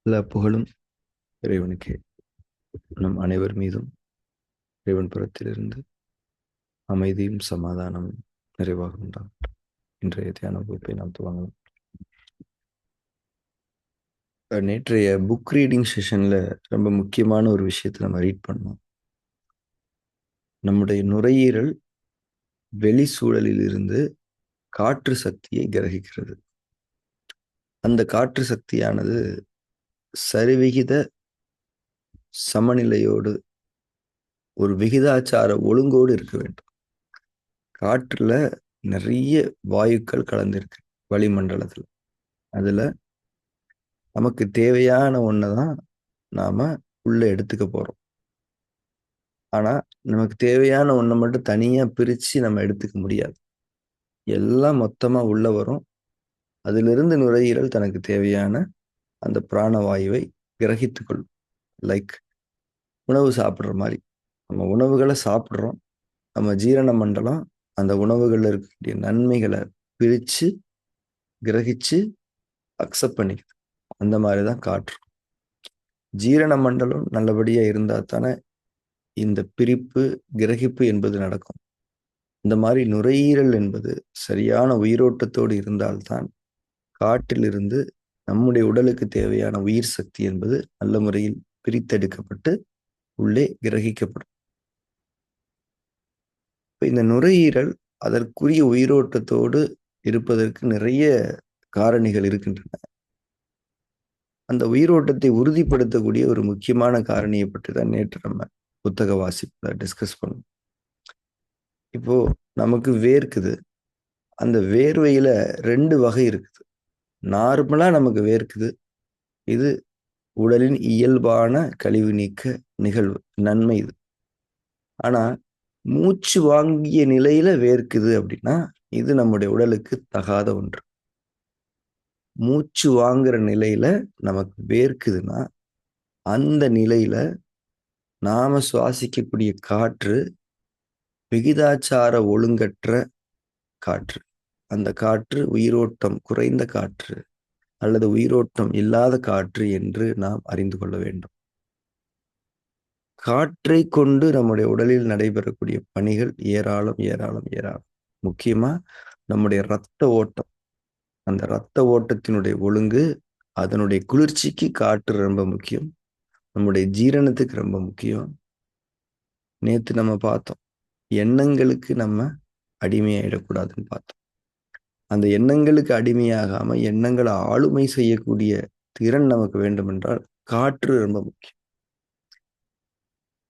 எல்லா புகழும் இறைவனுக்கே. நம் அனைவர் மீதும் இறைவன் புறத்திலிருந்து அமைதியும் சமாதானமும் நிறைவாக உண்டாகட்டும். இன்றைய தியான வகுப்பை நாம் துவங்கலாம். நேற்றைய புக் ரீடிங் செஷன்ல ரொம்ப முக்கியமான ஒரு விஷயத்தை நம்ம ரீட் பண்ணோம். நம்முடைய நுரையீரல் வெளி சூழலில் இருந்து காற்று சக்தியை கிரகிக்கிறது. அந்த காற்று சக்தியானது சரிவிகித சமநிலையோடு ஒரு விகிதாச்சார ஒழுங்கோடு இருக்க வேண்டும். காற்றுல நிறைய வாயுக்கள் கலந்திருக்கு வளிமண்டலத்துல. அதுல நமக்கு தேவையான ஒண்ணுதான் நாம உள்ள எடுத்துக்க போறோம். ஆனா நமக்கு தேவையான ஒண்ணை மட்டும் தனியா பிரிச்சு நம்ம எடுத்துக்க முடியாது. எல்லாம் மொத்தமா உள்ள வரும். அதிலிருந்து நுரையீரல் தனக்கு தேவையான அந்த பிராணவாயுவை கிரகித்துக் கொள்ளும். லைக் உணவு சாப்பிடுற மாதிரி நம்ம உணவுகளை சாப்பிடுறோம். நம்ம ஜீரண மண்டலம் அந்த உணவுகள்ல இருக்கக்கூடிய நன்மைகளை பிரிச்சு கிரகிச்சு அக்செப்ட் பண்ணிக்குது. அந்த மாதிரிதான் காற்று. ஜீரண மண்டலம் நல்லபடியா இருந்தா தானே இந்த பிரிப்பு கிரகிப்பு என்பது நடக்கும். இந்த மாதிரி நுரையீரல் என்பது சரியான உயிரோட்டத்தோடு இருந்தால்தான் காற்றிலிருந்து நம்முடைய உடலுக்கு தேவையான உயிர் சக்தி என்பது நல்ல முறையில் பிரித்தெடுக்கப்பட்டு உள்ளே கிரகிக்கப்படும். இந்த நுரையீரல் அதற்குரிய உயிரோட்டத்தோடு இருப்பதற்கு நிறைய காரணிகள் இருக்கின்றன. அந்த உயிரோட்டத்தை உறுதிப்படுத்தக்கூடிய ஒரு முக்கியமான காரணியை பற்றி தான் நேற்று நம்ம புத்தக வாசிப்புல டிஸ்கஸ் பண்ணோம். இப்போ நமக்கு வேர்க்குது. அந்த வேர்வையில 2 வகை இருக்குது. நார்மலா நமக்கு வேர்க்குது. இது உடலின் இயல்பான கழிவு நீக்க நிகழ்வு, நன்மை இது. ஆனா மூச்சு வாங்கிய நிலையில வேர்க்குது அப்படின்னா இது நம்முடைய உடலுக்கு தகாத ஒன்று. மூச்சு வாங்குற நிலையில நமக்கு வேர்க்குதுன்னா அந்த நிலையில நாம சுவாசிக்கக்கூடிய காற்று விகிதாச்சார ஒழுங்கற்ற காற்று. அந்த காற்று உயிரோட்டம் குறைந்த காற்று அல்லது உயிரோட்டம் இல்லாத காற்று என்று நாம் அறிந்து கொள்ள வேண்டும். காற்றை கொண்டு நம்முடைய உடலில் நடைபெறக்கூடிய பணிகள் ஏராளம் ஏராளம் ஏராளம். முக்கியமா நம்முடைய இரத்த ஓட்டம், அந்த இரத்த ஓட்டத்தினுடைய ஒழுங்கு, அதனுடைய குளிர்ச்சிக்கு காற்று ரொம்ப முக்கியம். நம்முடைய ஜீரணத்துக்கு ரொம்ப முக்கியம். நேத்து நம்ம பார்த்தோம், எண்ணங்களுக்கு நம்ம அடிமையாயிடக்கூடாதுன்னு பார்த்தோம். அந்த எண்ணங்களுக்கு அடிமையாகாம எண்ணங்களை ஆளுமை செய்யக்கூடிய திறன் நமக்கு வேண்டும் என்றால் காற்று ரொம்ப முக்கியம்.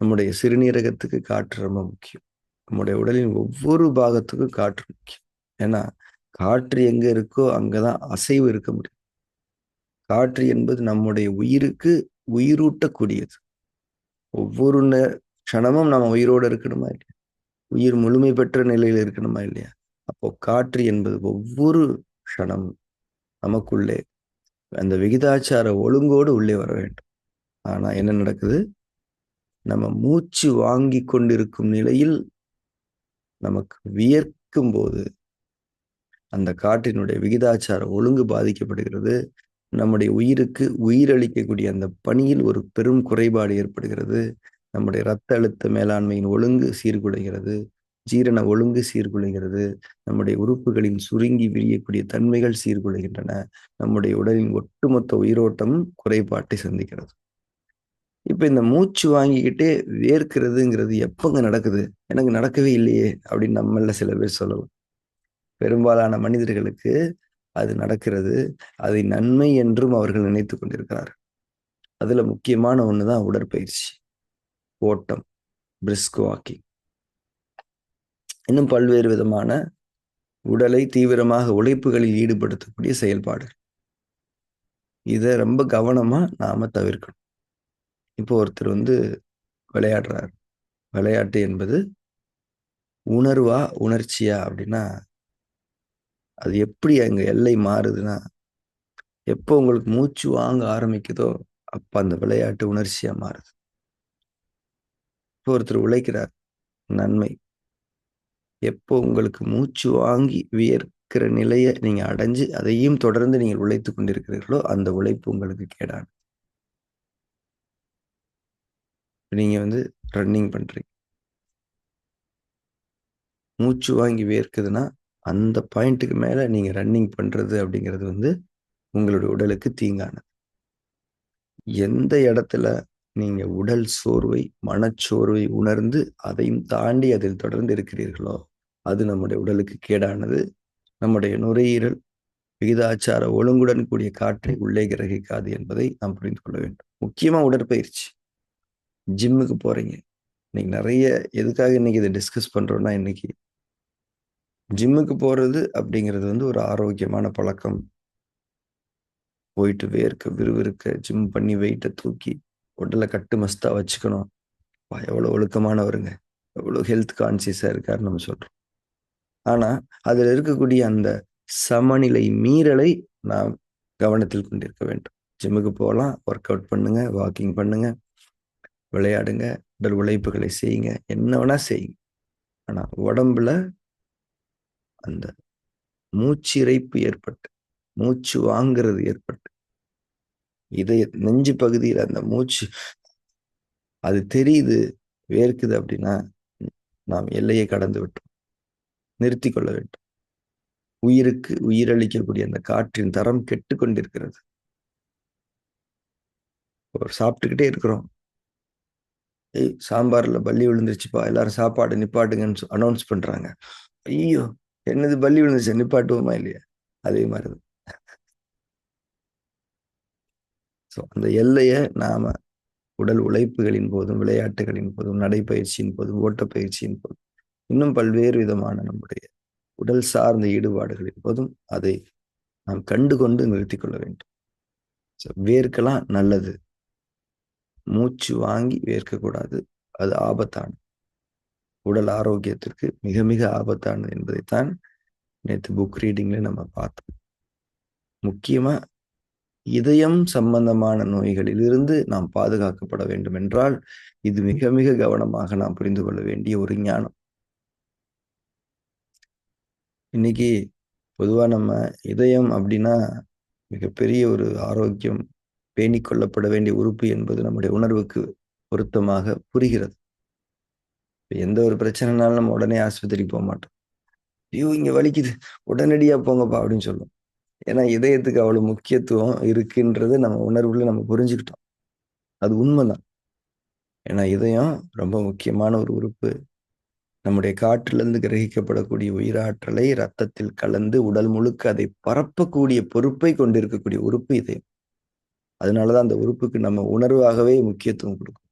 நம்முடைய சிறுநீரகத்துக்கு காற்று ரொம்ப முக்கியம். நம்முடைய உடலின் ஒவ்வொரு பாகத்துக்கும் காற்று முக்கியம். ஏன்னா காற்று எங்க இருக்கோ அங்கதான் அசைவு இருக்க முடியும். காற்று என்பது நம்முடைய உயிருக்கு உயிரூட்டக்கூடியது. ஒவ்வொரு க்ஷணமும் நம்ம உயிரோடு இருக்கணுமா இல்லையா? உயிர் முழுமை பெற்ற நிலையில் இருக்கணுமா இல்லையா? அப்போ காற்று என்பது ஒவ்வொரு க்ஷணமும் நமக்குள்ளே அந்த விகிதாச்சார ஒழுங்கோடு உள்ளே வர வேண்டும். ஆனா என்ன நடக்குது? நம்ம மூச்சு வாங்கி கொண்டிருக்கும் நிலையில் நமக்கு வியர்க்கும் போது அந்த காற்றினுடைய விகிதாச்சார ஒழுங்கு பாதிக்கப்படுகிறது. நம்முடைய உயிருக்கு உயிரளிக்கக்கூடிய அந்த பணியில் ஒரு பெரும் குறைபாடு ஏற்படுகிறது. நம்முடைய இரத்த அழுத்த மேலாண்மையின் ஒழுங்கு சீர்குலைகிறது. ஜீரண ஒழுங்கு சீர்குலைகிறது. நம்முடைய உறுப்புகளின் சுருங்கி விரியக்கூடிய தன்மைகள் சீர்குலைகின்றன. நம்முடைய உடலின் ஒட்டுமொத்த உயிரோட்டமும் குறைபாட்டை சந்திக்கிறது. இப்ப இந்த மூச்சு வாங்கிக்கிட்டே வேர்க்கிறதுங்கிறது எப்பங்க நடக்குது? எனக்கு நடக்கவே இல்லையே அப்படின்னு நம்மள சில பேர் சொல்லலாம். பெரும்பாலான மனிதர்களுக்கு அது நடக்கிறது. அதை நன்மை என்றும் அவர்கள் நினைத்துக் கொண்டிருக்கிறார்கள். அதுல முக்கியமான ஒண்ணுதான் உடற்பயிற்சி, ஓட்டம், பிரிஸ்க் வாக்கிங், இன்னும் பல்வேறு விதமான உடலை தீவிரமாக உழைப்புகளில் ஈடுபடுத்தக்கூடிய செயல்பாடு. இதை ரொம்ப கவனமா நாம தவிர்க்கணும். இப்போ ஒருத்தர் விளையாடுறார். விளையாட்டு என்பது உணர்வா உணர்ச்சியா அப்படின்னா அது எப்படி அங்க எல்லை மாறுதுன்னா எப்போ உங்களுக்கு மூச்சு வாங்க ஆரம்பிக்குதோ அப்ப அந்த விளையாட்டு உணர்ச்சியா மாறுது. இப்போ ஒருத்தர் உழைக்கிறார், நன்மை. எப்போ உங்களுக்கு மூச்சு வாங்கி வியர்க்கிற நிலையை நீங்க அடைஞ்சு அதையும் தொடர்ந்து நீங்கள் உழைத்து கொண்டிருக்கிறீர்களோ அந்த உழைப்பு உங்களுக்கு கேடானது. நீங்க வந்து ரன்னிங் பண்றீங்க. மூச்சு வாங்கி வேர்க்குதுன்னா, அந்த பாயிண்ட்டுக்கு மேல நீங்க ரன்னிங் பண்றது அப்படிங்கிறது வந்து உங்களுடைய உடலுக்கு தீங்கானது. எந்த இடத்துல நீங்க உடல் சோர்வை, மனச்சோர்வை உணர்ந்து அதையும் தாண்டி அதில் தொடர்ந்து இருக்கிறீர்களோ, அது நம்முடைய உடலுக்கு கேடானது. நம்முடைய நுரையீரல் விகிதாச்சார ஒழுங்குடன் கூடிய காற்றை உள்ளே கிரகிக்காது என்பதை நாம் புரிந்து கொள்ள வேண்டும். முக்கியமா உடற்பயிற்சி. ஜிம்முக்கு போறீங்க. இன்னைக்கு நிறைய எதுக்காக இன்னைக்கு இதை டிஸ்கஸ் பண்றோம்னா, இன்னைக்கு ஜிம்முக்கு போறது அப்படிங்கிறது வந்து ஒரு ஆரோக்கியமான பழக்கம். போயிட்டு வேர்க்க விறுவிறுக்க ஜிம் பண்ணி வெயிட்டை தூக்கி உடலை கட்டு மஸ்தா வச்சுக்கணும். எவ்வளவு ஒழுக்கமானவருங்க, எவ்வளவு ஹெல்த் கான்சியஸா இருக்காருன்னு நம்ம சொல்றோம். ஆனா அதுல இருக்கக்கூடிய அந்த சமநிலை மீறலை நாம் கவனத்தில் கொண்டிருக்க வேண்டும். ஜிம்முக்கு போகலாம், ஒர்க் அவுட் பண்ணுங்க, வாக்கிங் பண்ணுங்க, விளையாடுங்க, உடல் உழைப்புகளை செய்யுங்க, என்ன வேணா செய்யுங்க. ஆனா உடம்புல அந்த மூச்சிறைப்பு ஏற்பட்டு, மூச்சு வாங்குறது ஏற்பட்டு, இதய நெஞ்சு பகுதியில் அந்த மூச்சு அது தெரியுது, வேர்க்குது அப்படின்னா நாம் எல்லையை கடந்து விட்டோம். நிறுத்தி கொள்ள வேண்டும். உயிருக்கு உயிரளிக்கக்கூடிய அந்த காற்றின் தரம் கெட்டு கொண்டிருக்கிறது. ஒரு சாப்பிட்டுக்கிட்டே இருக்கிறோம். சாம்பார்ல பல்லி விழுந்துருச்சுப்பா, எல்லாரும் சாப்பாடு நிப்பாட்டுங்கன்னு அனௌன்ஸ் பண்றாங்க. ஐயோ, என்னது பல்லி விழுந்துச்சு, நிப்பாட்டுவோமா இல்லையா? அதே மாதிரிதான். அந்த எல்லையை நாம உடல் உழைப்புகளின் போதும், விளையாட்டுகளின் போதும், நடைப்பயிற்சியின் போதும், ஓட்டப்பயிற்சியின் போதும், இன்னும் பல்வேறு விதமான நம்முடைய உடல் சார்ந்த ஈடுபாடுகளின் போதும் அதை நாம் கண்டு கொண்டு நிறுத்திக் கொள்ள வேண்டும். வேர்க்கலாம் நல்லது, மூச்சு வாங்கி வேர்க்கக்கூடாது. அது ஆபத்தானது, உடல் ஆரோக்கியத்திற்கு மிக மிக ஆபத்தானது என்பதைத்தான் நேற்று புக் ரீடிங்ல நம்ம பார்த்தோம். முக்கியமா இதயம் சம்பந்தமான நோய்களில் இருந்து நாம் பாதுகாக்கப்பட வேண்டும் என்றால் இது மிக மிக கவனமாக நாம் புரிந்து கொள்ள வேண்டிய ஒரு ஞானம். இன்னைக்கு பொதுவா நம்ம இதயம் அப்படின்னா மிகப்பெரிய ஒரு ஆரோக்கியம் பேணிக் கொள்ளப்பட வேண்டிய உறுப்பு என்பது நம்முடைய உணர்வுக்கு பொருத்தமாக புரிகிறது. எந்த ஒரு பிரச்சனைனாலும் நம்ம உடனே ஆஸ்பத்திரிக்கு போக மாட்டோம். ஐயோ இங்க வலிக்குது, உடனடியா போங்கப்பா அப்படின்னு சொல்லுவோம். ஏன்னா இதயத்துக்கு அவ்வளவு முக்கியத்துவம் இருக்குன்றது நம்ம உணர்வுல நம்ம புரிஞ்சுக்கிட்டோம். அது உண்மைதான். ஏன்னா இதயம் ரொம்ப முக்கியமான ஒரு உறுப்பு. நம்முடைய காற்றிலிருந்து கிரகிக்கப்படக்கூடிய உயிராற்றலை ரத்தத்தில் கலந்து உடல் முழுக்க அதை பரப்பக்கூடிய பொறுப்பை கொண்டிருக்கக்கூடிய உறுப்பு இதயம். அதனாலதான் அந்த உறுப்புக்கு நம்ம உணர்வாகவே முக்கியத்துவம் கொடுக்கும்.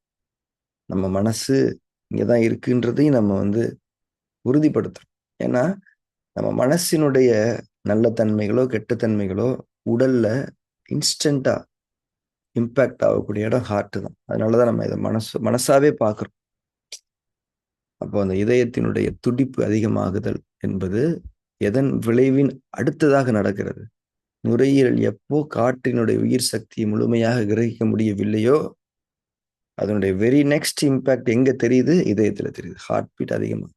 நம்ம மனசு இங்கதான் இருக்குன்றதையும் நம்ம வந்து உறுதிப்படுத்துறோம். ஏன்னா நம்ம மனசினுடைய நல்ல தன்மைகளோ கெட்ட தன்மைகளோ உடல்ல இன்ஸ்டன்டா இம்பாக்ட் ஆகக்கூடிய இடம் ஹார்ட் தான். அதனாலதான் நம்ம இதை மனசாவே பார்க்கிறோம். அப்போ அந்த இதயத்தினுடைய துடிப்பு அதிகமாகுதல் என்பது எதன் விளைவின் அடுத்ததாக நடக்கிறது? நுரையீரல் எப்போ காற்றினுடைய உயிர் சக்தியை முழுமையாக கிரகிக்க முடியவில்லையோ அதனுடைய வெரி நெக்ஸ்ட் இம்பாக்ட் எங்க தெரியுது? இதயத்துல தெரியுது. ஹார்ட் பீட் அதிகமா.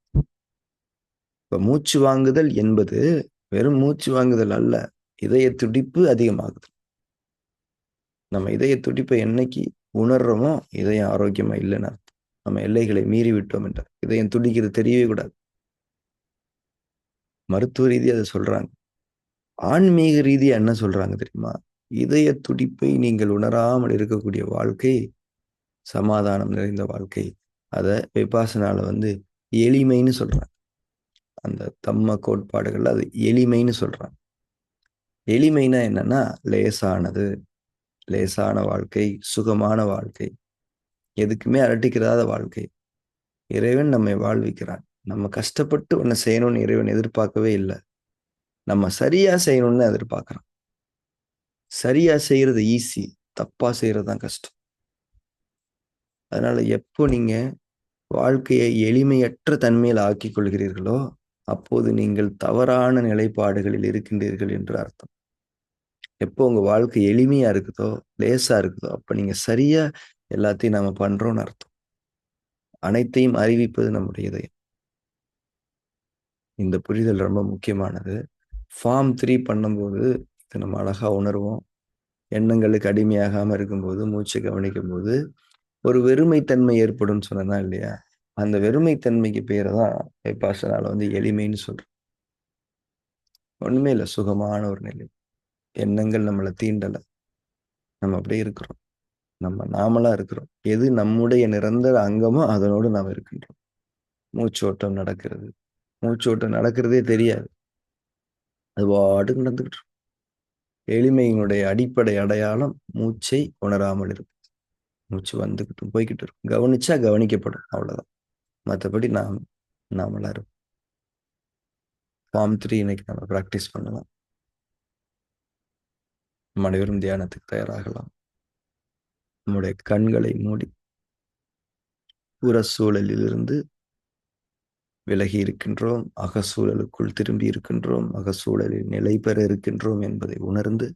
இப்ப மூச்சு வாங்குதல் என்பது வெறும் மூச்சு வாங்குதல் அல்ல, இதய துடிப்பு அதிகமாகுது. நம்ம இதய துடிப்பை என்னைக்கு உணர்றோமோ இதயம் ஆரோக்கியமா இல்லைன்னு அர்த்தம். நம்ம எல்லைகளை மீறி விட்டோம் என்றார். இதயம் துடிக்கிறது தெரியவே கூடாது. மருத்துவ ரீதியா அதை சொல்றாங்க. ஆன்மீக ரீதியா என்ன சொல்றாங்க தெரியுமா? இதய துடிப்பை நீங்கள் உணராமல் இருக்கக்கூடிய வாழ்க்கை சமாதானம் நிறைந்த வாழ்க்கை. அத விபாசனால வந்து எளிமைன்னு சொல்றாங்க. அந்த தம்ம கோட்பாடுகள்ல அது எளிமைன்னு சொல்றாங்க. எளிமைனா என்னன்னா லேசானது, லேசான வாழ்க்கை, சுகமான வாழ்க்கை, எதுக்குமே அரட்டிக்கிறாத வாழ்க்கை. இறைவன் நம்மை வாழ்விக்கிறான். நம்ம கஷ்டப்பட்டு ஒண்ணு செய்யணும்னு இறைவன் எதிர்பார்க்கவே இல்லை. நம்ம சரியா செய்யணும்னு எதிர்பார்க்கிறான். சரியா செய்யறது ஈஸி, தப்பா செய்யறது தான் கஷ்டம். அதனால எப்போ நீங்க வாழ்க்கையை எளிமையற்ற தன்மையில் ஆக்கிக் கொள்கிறீர்களோ அப்போது நீங்கள் தவறான நிலைப்பாடுகளில் இருக்கின்றீர்கள் என்று அர்த்தம். எப்போ உங்க வாழ்க்கை எளிமையா இருக்குதோ, லேசா இருக்குதோ, அப்ப நீங்க சரியா எல்லாத்தையும் நாம பண்றோம்னு அர்த்தம். அனைத்தையும் அறிவிப்பது நம்முடைய இதயம். இந்த புரிதல் ரொம்ப முக்கியமானது. ஃபார்ம் 3 பண்ணும்போது இதை நம்ம அழகா உணர்வோம். எண்ணங்களுக்கு அடிமையாகாம இருக்கும்போது, மூச்சை கவனிக்கும் போது ஒரு வெறுமைத்தன்மை ஏற்படும் சொன்னா இல்லையா? அந்த வெறுமைத்தன்மைக்கு பேரை தான் விபாசனால எளிமைன்னு சொல்றோம். ஒண்ணுமே இல்லை, சுகமான ஒரு நிலை. எண்ணங்கள் நம்மளை தீண்டல, நம்ம அப்படியே இருக்கிறோம். நம்ம நாமளா இருக்கிறோம். எது நம்முடைய நிரந்தர அங்கமோ அதனோடு நாம் இருக்கின்றோம். மூச்சோட்டம் நடக்கிறது. மூச்சோட்டம் நடக்கிறதே தெரியாது. அது பாட்டுக்கு நடந்துகிட்டு இருக்கும். எளிமையினுடைய அடிப்படை அடையாளம் மூச்சை உணராமல் இருக்கும். மூச்சு வந்துகிட்டு போய்கிட்டு இருக்கும். கவனிச்சா கவனிக்கப்படும், அவ்வளவுதான். மற்றபடி நாமளா இருக்கும். ஃபார்ம் 3 இன்னைக்கு நம்ம ப்ராக்டிஸ் பண்ணலாம். நம்ம அனைவரும் தியானத்துக்கு தயாராகலாம். நம்முடைய கண்களை மூடி புற சூழலிலிருந்து விலகி இருக்கின்றோம், அகசூழலுக்குள் திரும்பி இருக்கின்றோம், அகசூழலில் நிலை பெற இருக்கின்றோம் என்பதை உணர்ந்து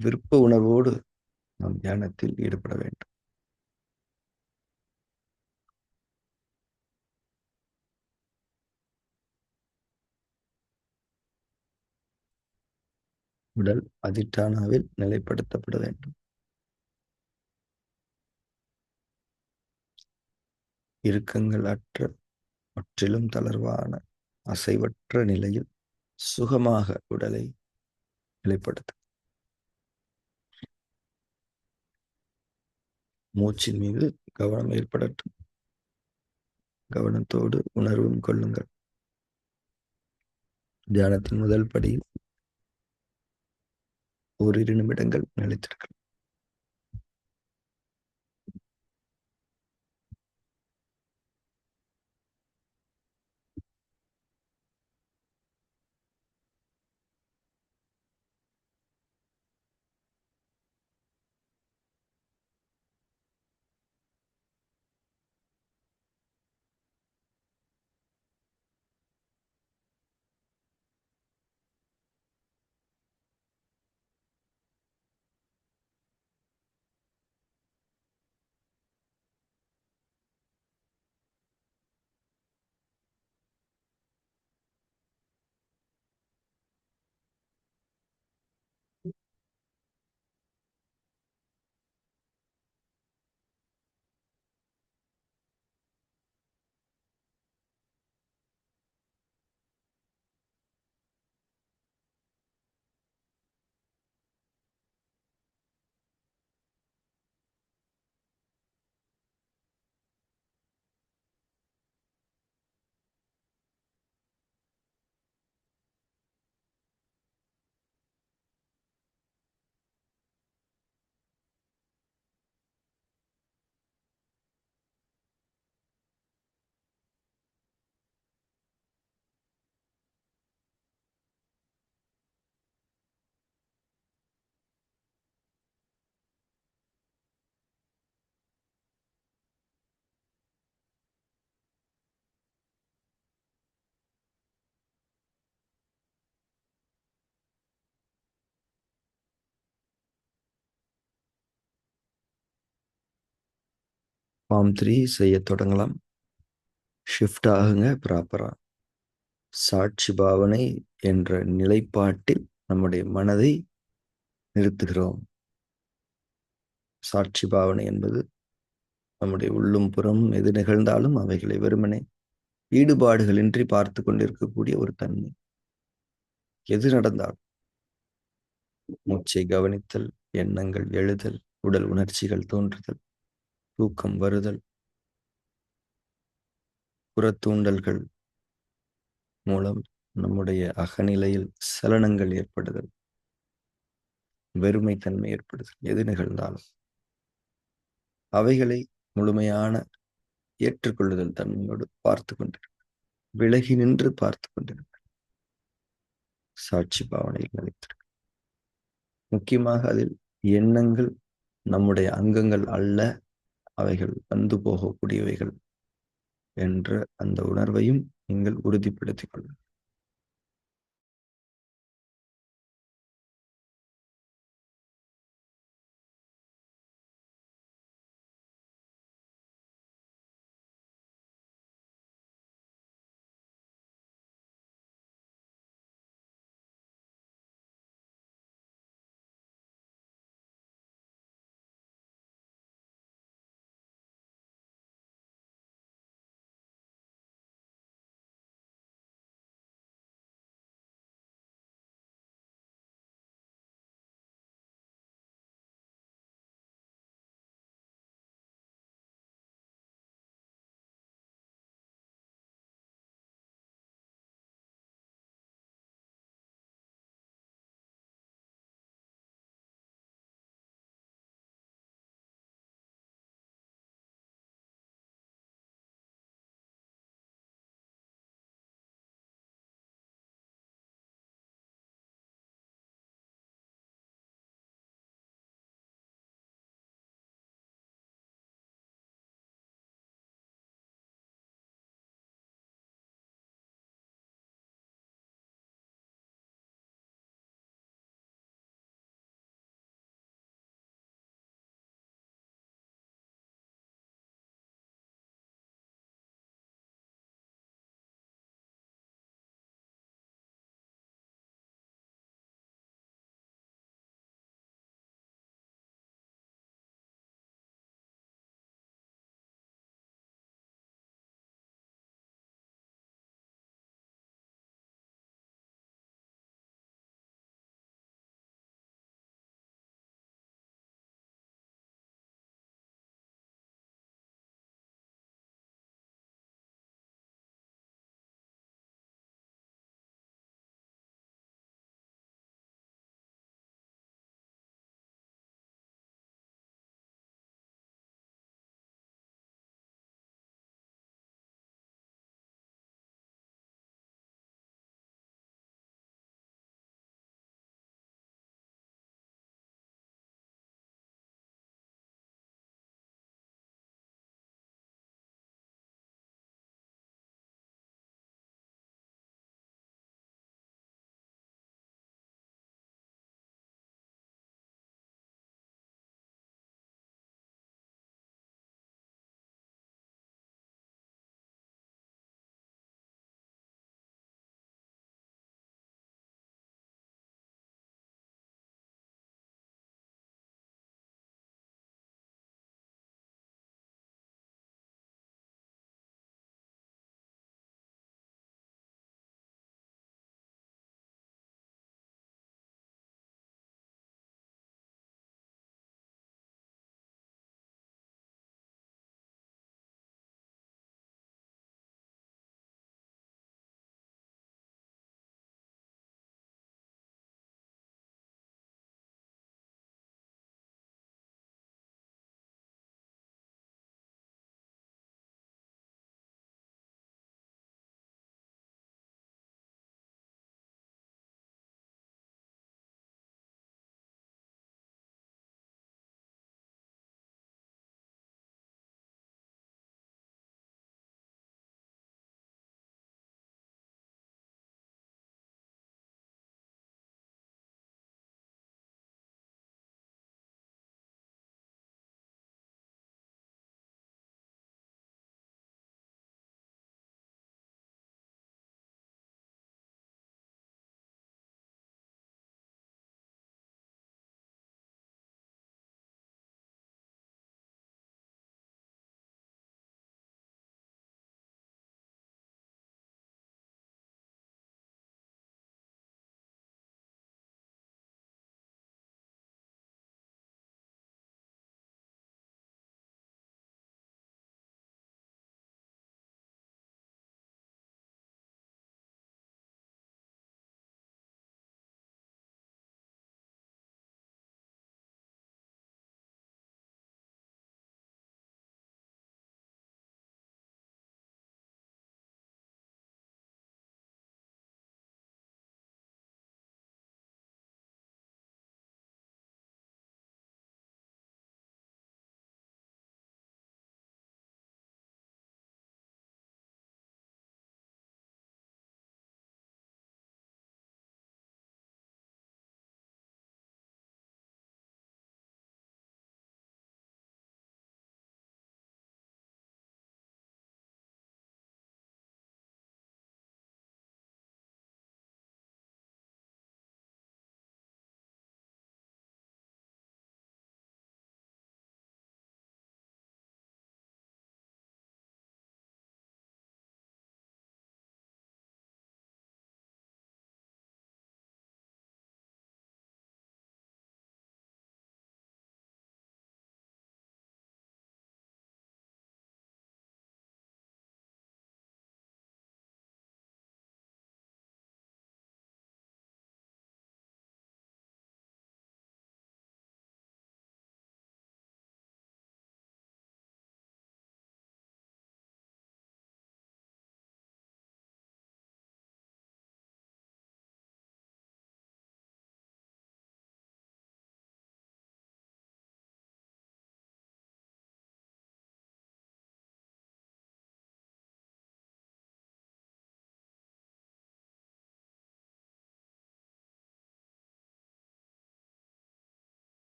விருப்ப உணர்வோடு நாம் தியானத்தில் ஈடுபட வேண்டும். உடல் அதிஷ்டானாவில் நிலைப்படுத்தப்பட வேண்டும். இறுக்கங்கள் அற்ற, முற்றிலும் தளர்வான, அசைவற்ற நிலையில் சுகமாக உடலை நிலைப்படுத்தும். மூச்சின் மீது கவனம் ஏற்படட்டும். கவனத்தோடு உணர்வும் கொள்ளுங்கள். தியானத்தின் முதல் படியில் ஓரிரு நிமிடங்கள் நிலைத்திருக்கலாம். ஃபார்ம் 3 செய்ய தொடங்கலாம். ஷிஃப்ட் ஆகுங்க ப்ராப்பரா. சாட்சி பாவனை என்ற நிலைப்பாட்டில் நம்முடைய மனதை நிறுத்துகிறோம். சாட்சி பாவனை என்பது நம்முடைய உள்ளும் புறமும் எது நிகழ்ந்தாலும் அவைகளை வெறுமனே ஈடுபாடுகளின்றி பார்த்து கொண்டிருக்கக்கூடிய ஒரு தன்மை. எது நடந்தாலும் மூச்சை கவனித்தல், எண்ணங்கள் எழுதல், உடல் உணர்ச்சிகள் தோன்றுதல், தூக்கம் வருதல், புறத்தூண்டல்கள் மூலம் நம்முடைய அகநிலையில் சலனங்கள் ஏற்படுதல், வெறுமைத்தன்மை ஏற்படுதல், எது நிகழ்ந்தாலும் அவைகளை முழுமையான ஏற்றுக்கொள்ளுதல் தன்மையோடு பார்த்து கொண்டிருக்க, விலகி நின்று பார்த்து கொண்டிருக்க, சாட்சி பாவனையில் நிலைத்திருக்க. முக்கியமாக அதில் எண்ணங்கள் நம்முடைய அங்கங்கள் அல்ல, அவைகள் வந்து போகக்கூடியவைகள் என்ற அந்த உணர்வையும் நீங்கள் உறுதிப்படுத்திக் கொள்ளுங்கள்.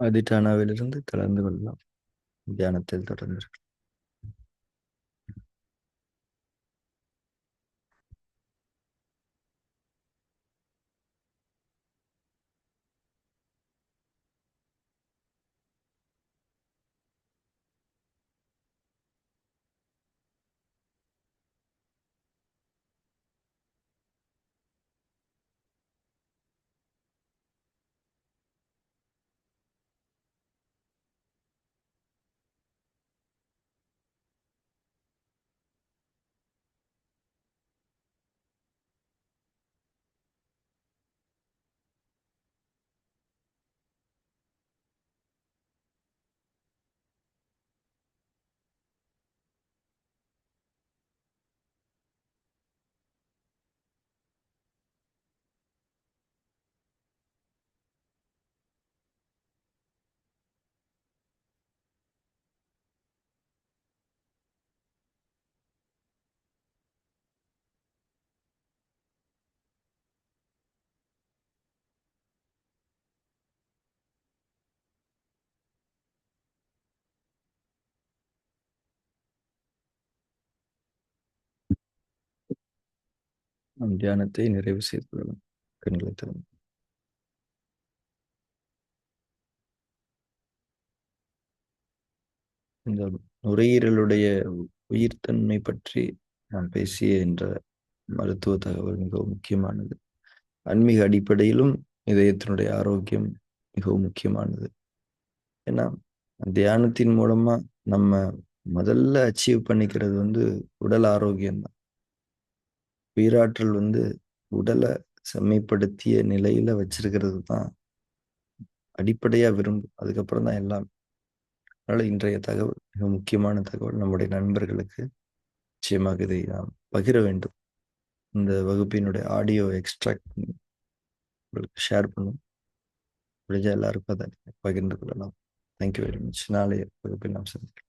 அதிட்டானாவிலிருந்து கலந்து கொள்ளலாம். தியானத்தில் தொடர்ந்து. நம் தியானத்தை நிறைவு செய்து கொள்ளலாம். கண்களை திறந்து. இந்த நுரையீரலுடைய உயிர்த்தன்மை பற்றி நாம் பேசிய என்ற மருத்துவ தகவல் மிகவும் முக்கியமானது. ஆன்மீக அடிப்படையிலும் இதயத்தினுடைய ஆரோக்கியம் மிகவும் முக்கியமானது. ஏன்னா தியானத்தின் மூலமா நம்ம முதல்ல அச்சீவ் பண்ணிக்கிறது உடல் ஆரோக்கியம் தான். உயிராற்றல் உடலை செம்மைப்படுத்திய நிலையில வச்சிருக்கிறது தான் அடிப்படையா விரும்பும். அதுக்கப்புறம் தான் எல்லாம். அதனால இன்றைய தகவல் மிக முக்கியமான தகவல். நம்முடைய நண்பர்களுக்கு நிச்சயமாக இதை நாம் பகிர வேண்டும். இந்த வகுப்பினுடைய ஆடியோ எக்ஸ்ட்ராக்ட் பண்ணி உங்களுக்கு ஷேர் பண்ணும். முடிஞ்ச எல்லாருக்கும் அதை பகிர்ந்து கொள்ளலாம். Thank you very much. நாளைய வகுப்பில் நாம் சந்திக்கலாம்.